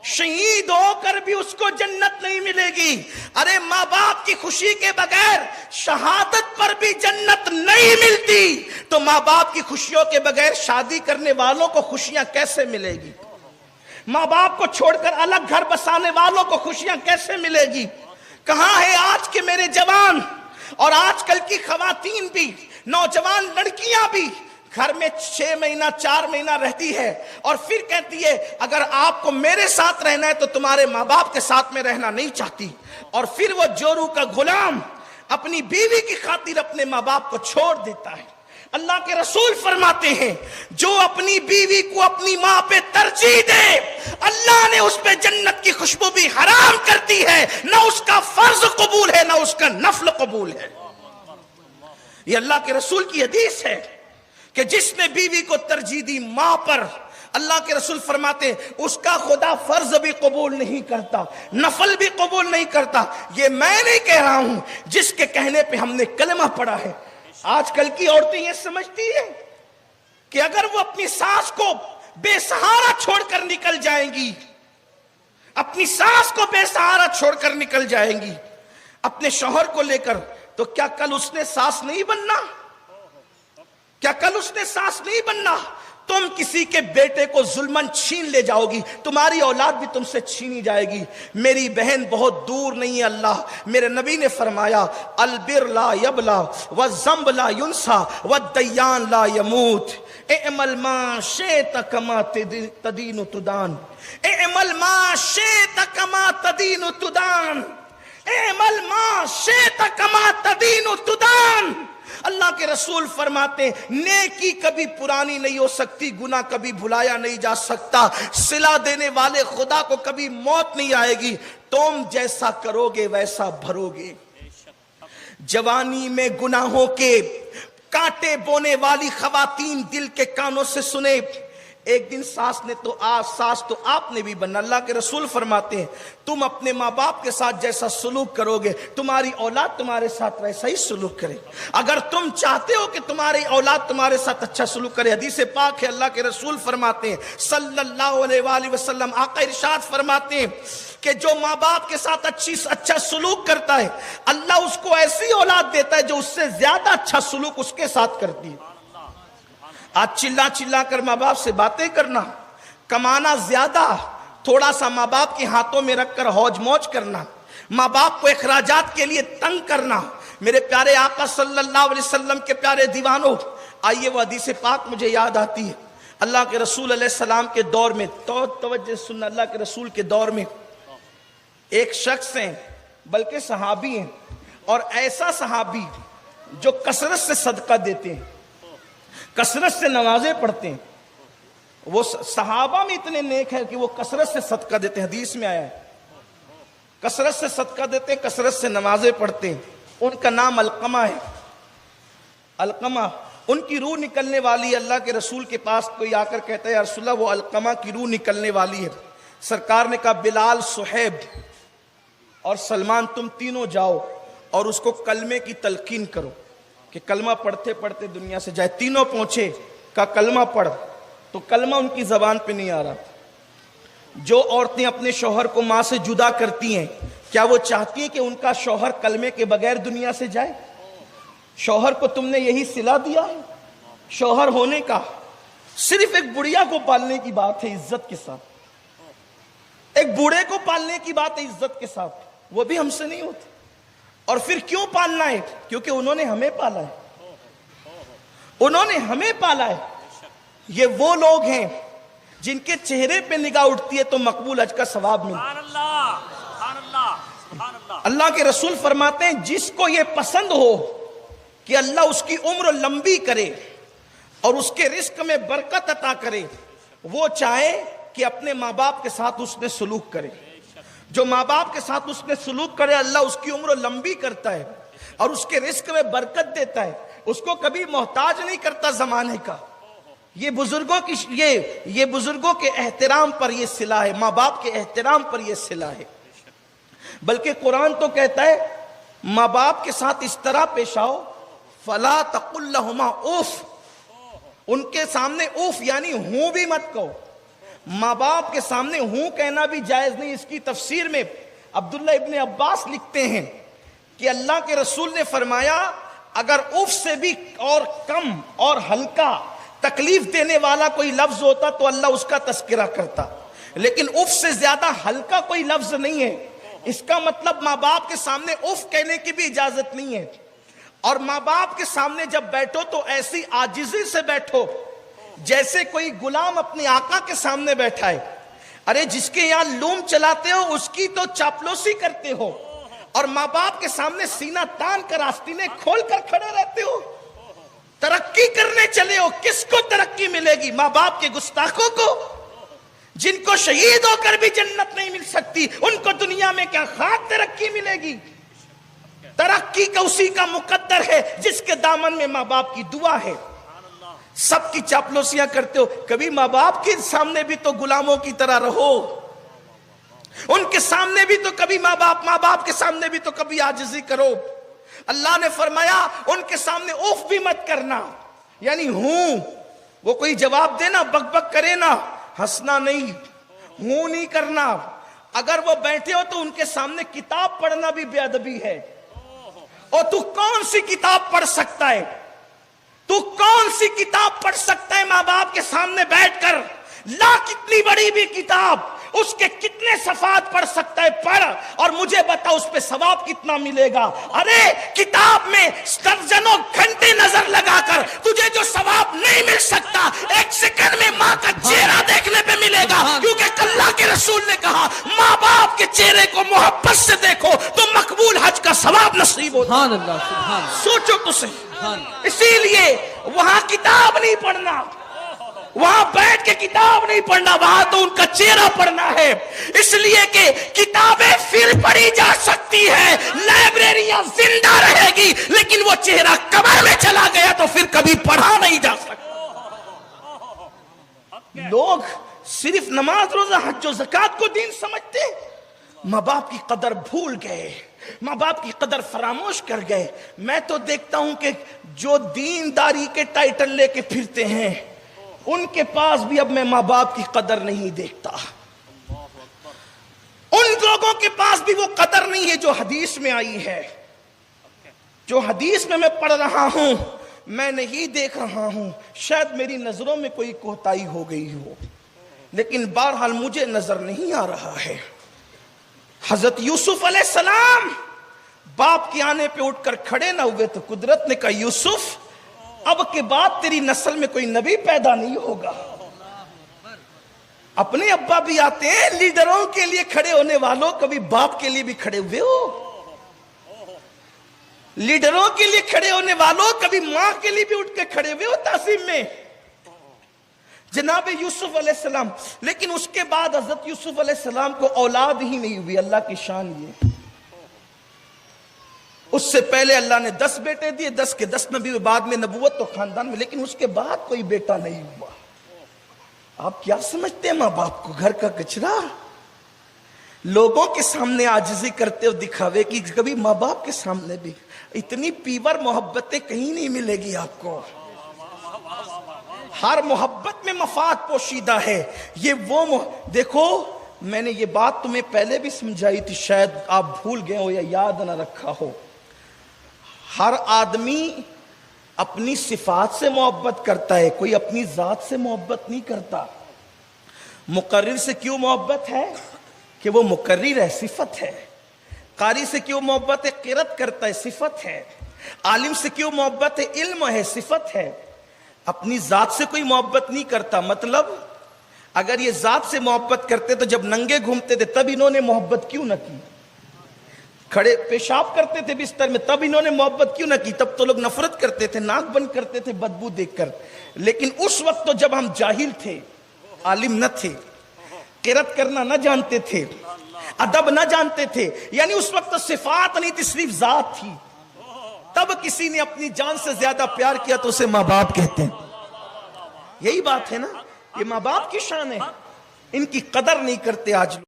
شہید ہو کر بھی اس کو جنت نہیں ملے گی۔ ارے ماں باپ کی خوشی کے بغیر شہادت پر بھی جنت نہیں ملتی، تو ماں باپ کی خوشیوں کے بغیر شادی کرنے والوں کو خوشیاں کیسے ملے گی؟ ماں باپ کو چھوڑ کر الگ گھر بسانے والوں کو خوشیاں کیسے ملے گی؟ کہاں ہے آج کے میرے جوان اور آج کل کی خواتین بھی، نوجوان لڑکیاں بھی گھر میں 6 مہینہ 4 مہینہ رہتی ہے اور پھر کہتی ہے اگر آپ کو میرے ساتھ رہنا ہے تو تمہارے ماں باپ کے ساتھ میں رہنا نہیں چاہتی، اور پھر وہ جورو کا غلام اپنی بیوی کی خاطر اپنے ماں باپ کو چھوڑ دیتا ہے۔ اللہ کے رسول فرماتے ہیں جو اپنی بیوی کو اپنی ماں پہ ترجیح دے اللہ نے اس پہ جنت کی خوشبو بھی حرام کر دی ہے، نہ اس کا فرض قبول ہے نہ اس کا نفل قبول ہے۔ یہ اللہ کے رسول کی حدیث ہے کہ جس نے بیوی کو ترجیح دی ماں پر، اللہ کے رسول فرماتے ہیں اس کا خدا فرض بھی قبول نہیں کرتا، نفل بھی قبول نہیں کرتا۔ یہ میں نہیں کہہ رہا ہوں، جس کے کہنے پہ ہم نے کلمہ پڑھا ہے۔ آج کل کی عورتیں یہ سمجھتی ہیں کہ اگر وہ اپنی ساس کو بے سہارا چھوڑ کر نکل جائیں گی، اپنی ساس کو بے سہارا چھوڑ کر نکل جائیں گی اپنے شوہر کو لے کر، تو کیا کل اس نے ساس نہیں بننا؟ کیا کل اس نے ساس نہیں بننا؟ تم کسی کے بیٹے کو ظلمن چھین لے جاؤ گی، تمہاری اولاد بھی تم سے چھینی جائے گی۔ میری بہن بہت دور نہیں ہے، اللہ میرے نبی نے فرمایا البر لا یبلا والذنب لا ینسا والدیان لا یموت، اعمل ما شئت کما تدین تدان، اعمل ما شئت کما تدین تدان، اعمل ما شئت کما تدین تدان۔ اللہ کے رسول فرماتے ہیں نیکی کبھی پرانی نہیں ہو سکتی، گناہ کبھی بھلایا نہیں جا سکتا، صلہ دینے والے خدا کو کبھی موت نہیں آئے گی، تم جیسا کرو گے ویسا بھرو گے۔ جوانی میں گناہوں کے کانٹے بونے والی خواتین دل کے کانوں سے سنے، ایک دن ساس تو آپ نے بھی بننا۔ اللہ کے رسول فرماتے ہیں تم اپنے ماں باپ کے ساتھ جیسا سلوک کرو گے تمہاری اولاد تمہارے ساتھ ویسا ہی سلوک کرے۔ اگر تم چاہتے ہو کہ تمہاری اولاد تمہارے ساتھ اچھا سلوک کرے، حدیث پاک ہے، اللہ کے رسول فرماتے ہیں صلی اللہ علیہ وآلہ وسلم، آقا ارشاد فرماتے ہیں کہ جو ماں باپ کے ساتھ اچھا سلوک کرتا ہے اللہ اس کو ایسی اولاد دیتا ہے جو اس سے زیادہ اچھا سلوک اس کے ساتھ کرتی ہے۔ آج چلا کر ماں باپ سے باتیں کرنا، کمانا زیادہ، تھوڑا سا ماں باپ کے ہاتھوں میں رکھ کر ہوج موج کرنا، ماں باپ کو اخراجات کے لیے تنگ کرنا۔ میرے پیارے آقا صلی اللہ علیہ وسلم کے پیارے دیوانوں، آئیے وہ حدیث پاک مجھے یاد آتی ہے۔ اللہ کے رسول علیہ السلام کے دور میں، توجہ سننا، اللہ کے رسول کے دور میں ایک شخص ہیں، بلکہ صحابی ہیں، اور ایسا صحابی جو کثرت سے صدقہ دیتے ہیں، کثرت سے نمازیں پڑھتے ہیں۔ وہ صحابہ میں اتنے نیک ہیں کہ وہ کثرت سے صدقہ دیتے ہیں، حدیث میں آیا ہے کثرت سے صدقہ دیتے ہیں، کثرت سے نمازیں پڑھتے ہیں۔ ان کا نام علقمہ ہے۔ علقمہ، ان کی روح نکلنے والی ہے۔ اللہ کے رسول کے پاس کوئی آ کر کہتا ہے یا رسول اللہ وہ علقمہ کی روح نکلنے والی ہے۔ سرکار نے کہا بلال، صہیب اور سلمان تم تینوں جاؤ اور اس کو کلمے کی تلقین کرو کہ کلمہ پڑھتے پڑھتے دنیا سے جائے۔ تینوں پہنچے، کہا کلمہ پڑھ، تو کلمہ ان کی زبان پہ نہیں آ رہا۔ جو عورتیں اپنے شوہر کو ماں سے جدا کرتی ہیں، کیا وہ چاہتی ہیں کہ ان کا شوہر کلمے کے بغیر دنیا سے جائے؟ شوہر کو تم نے یہی صلہ دیا ہے شوہر ہونے کا؟ صرف ایک بڑھیا کو پالنے کی بات ہے عزت کے ساتھ، ایک بوڑھے کو پالنے کی بات ہے عزت کے ساتھ، وہ بھی ہم سے نہیں ہوتی۔ اور پھر کیوں پالنا ہے؟ کیونکہ انہوں نے ہمیں پالا ہے، انہوں نے ہمیں پالا ہے۔ یہ وہ لوگ ہیں جن کے چہرے پہ نگاہ اٹھتی ہے تو مقبول حج کا ثواب ملتا ہے۔ اللہ کے رسول فرماتے ہیں جس کو یہ پسند ہو کہ اللہ اس کی عمر لمبی کرے اور اس کے رزق میں برکت عطا کرے، وہ چاہے کہ اپنے ماں باپ کے ساتھ اس نے سلوک کرے۔ جو ماں باپ کے ساتھ اس نے سلوک کرے اللہ اس کی عمر لمبی کرتا ہے اور اس کے رزق میں برکت دیتا ہے، اس کو کبھی محتاج نہیں کرتا زمانے کا۔ یہ بزرگوں کے احترام پر یہ صلہ ہے، ماں باپ کے احترام پر یہ صلہ ہے۔ بلکہ قرآن تو کہتا ہے ماں باپ کے ساتھ اس طرح پیش آؤ فلا تقل لهما اوف، ان کے سامنے اوف یعنی ہوں بھی مت کہو۔ ماں باپ کے سامنے ہوں کہنا بھی جائز نہیں. اس کی تفسیر میں عبداللہ ابن عباس لکھتے ہیں کہ اللہ کے رسول نے فرمایا اگر اف سے بھی اور کم اور ہلکا تکلیف دینے والا کوئی لفظ ہوتا تو اللہ اس کا تذکرہ کرتا, لیکن اف سے زیادہ ہلکا کوئی لفظ نہیں ہے. اس کا مطلب ماں باپ کے سامنے اف کہنے کی بھی اجازت نہیں ہے. اور ماں باپ کے سامنے جب بیٹھو تو ایسی عاجزی سے بیٹھو جیسے کوئی غلام اپنے آقا کے سامنے بیٹھا ہے. ارے جس کے یہاں لوم چلاتے ہو اس کی تو چاپلوسی کرتے ہو, اور ماں باپ کے سامنے سینہ تان کر آستینیں کھول کر کھڑے رہتے ہو. ترقی کرنے چلے ہو, کس کو ترقی ملے گی؟ ماں باپ کے گستاخوں کو, جن کو شہید ہو کر بھی جنت نہیں مل سکتی, ان کو دنیا میں کیا خاک ترقی ملے گی؟ ترقی کا اسی کا مقدر ہے جس کے دامن میں ماں باپ کی دعا ہے. سب کی چاپلوسیاں کرتے ہو, کبھی ماں باپ کے سامنے بھی تو غلاموں کی طرح رہو. ان کے سامنے بھی تو کبھی ماں باپ کے سامنے بھی تو کبھی عاجزی کرو. اللہ نے فرمایا ان کے سامنے اوف بھی مت کرنا, یعنی ہوں وہ کوئی جواب دینا بک بک کرے نا, ہنسنا نہیں, ہوں نہیں کرنا. اگر وہ بیٹھے ہو تو ان کے سامنے کتاب پڑھنا بھی بے ادبی ہے. اور تو کون سی کتاب پڑھ سکتا ہے؟ تو کون سی کتاب پڑھ سکتا ہے ماں باپ کے سامنے بیٹھ کر؟ لا کتنی بڑی بھی کتاب, اس کے کتنے صفحات پڑھ سکتا ہے؟ پڑھ اور مجھے بتا اس پہ ثواب کتنا ملے گا. ارے کتاب میں درجنوں گھنٹے نظر لگا کر تجھے جو ثواب نہیں مل سکتا, ایک سیکنڈ میں ماں کا چہرہ دیکھنے پہ ملے گا. کیونکہ اللہ کے رسول نے کہا ماں باپ کے چہرے کو محبت سے دیکھو تو مقبول حج کا ثواب نصیب ہوتا. سوچو تو صحیح. اسی لیے وہاں کتاب نہیں پڑھنا, وہاں بیٹھ کے کتاب نہیں پڑھنا, وہاں تو ان کا چہرہ پڑھنا ہے. اس لیے کہ کتابیں پھر پڑھی جا سکتی ہے, لائبریریاں زندہ رہے گی, لیکن وہ چہرہ قبر میں چلا گیا تو پھر کبھی پڑھا نہیں جا سکتا. لوگ صرف نماز روزہ حج و زکات کو دین سمجھتے, ماں باپ کی قدر بھول گئے, ماں باپ کی قدر فراموش کر گئے. میں تو دیکھتا ہوں کہ جو دینداری کے ٹائٹل لے کے پھرتے ہیں ان کے پاس بھی اب میں ماں باپ کی قدر نہیں دیکھتا. ان لوگوں کے پاس بھی وہ قدر نہیں ہے جو حدیث میں آئی ہے. جو حدیث میں پڑھ رہا ہوں میں نہیں دیکھ رہا ہوں, شاید میری نظروں میں کوئی کوتاہی ہو گئی ہو, لیکن بہرحال مجھے نظر نہیں آ رہا ہے. حضرت یوسف علیہ السلام باپ کے آنے پہ اٹھ کر کھڑے نہ ہوئے تو قدرت نے کہا یوسف اب کے بعد تیری نسل میں کوئی نبی پیدا نہیں ہوگا. اپنے ابا بھی آتے ہیں, لیڈروں کے لیے کھڑے ہونے والوں, کبھی باپ کے لیے بھی کھڑے ہوئے ہو؟ لیڈروں کے لیے کھڑے ہونے والوں کبھی ماں کے لیے بھی اٹھ کے کھڑے ہوئے ہو تعظیم میں؟ جناب یوسف علیہ السلام, لیکن اس کے بعد حضرت یوسف علیہ السلام کو اولاد ہی نہیں ہوئی. اللہ کی شان یہ, اس سے پہلے اللہ نے 10 بیٹے دیے, 10 کے 10 نبی, بعد میں نبوت تو خاندان میں, لیکن اس کے بعد کوئی بیٹا نہیں ہوا. آپ کیا سمجھتے ہیں ماں باپ کو؟ گھر کا کچرا. لوگوں کے سامنے عاجزی کرتے ہو دکھاوے کی, کبھی ماں باپ کے سامنے بھی. اتنی پیور محبتیں کہیں نہیں ملے گی آپ کو. ہر محبت میں مفاد پوشیدہ ہے. یہ وہ دیکھو, میں نے یہ بات تمہیں پہلے بھی سمجھائی تھی, شاید آپ بھول گئے ہو یا یاد نہ رکھا ہو. ہر آدمی اپنی صفات سے محبت کرتا ہے, کوئی اپنی ذات سے محبت نہیں کرتا. مقرر سے کیوں محبت ہے کہ وہ مقرر ہے, صفت ہے. قاری سے کیوں محبت ہے؟ قرات کرتا ہے, صفت ہے. عالم سے کیوں محبت ہے؟ علم ہے, صفت ہے. اپنی ذات سے کوئی محبت نہیں کرتا. مطلب اگر یہ ذات سے محبت کرتے تو جب ننگے گھومتے تھے تب انہوں نے محبت کیوں نہ کی؟ کھڑے پیشاب کرتے تھے بستر میں تب انہوں نے محبت کیوں نہ کی؟ تب تو لوگ نفرت کرتے تھے, ناک بند کرتے تھے بدبو دیکھ کر. لیکن اس وقت تو جب ہم جاہل تھے, عالم نہ تھے, قرات کرنا نہ جانتے تھے, ادب نہ جانتے تھے, یعنی اس وقت تو صفات نہیں تھی, صرف ذات تھی. تب کسی نے اپنی جان سے زیادہ پیار کیا تو اسے ماں باپ کہتے ہیں. یہی بات ہے نا, یہ ماں باپ کی شان ہے, ان کی قدر نہیں کرتے آج لوگ.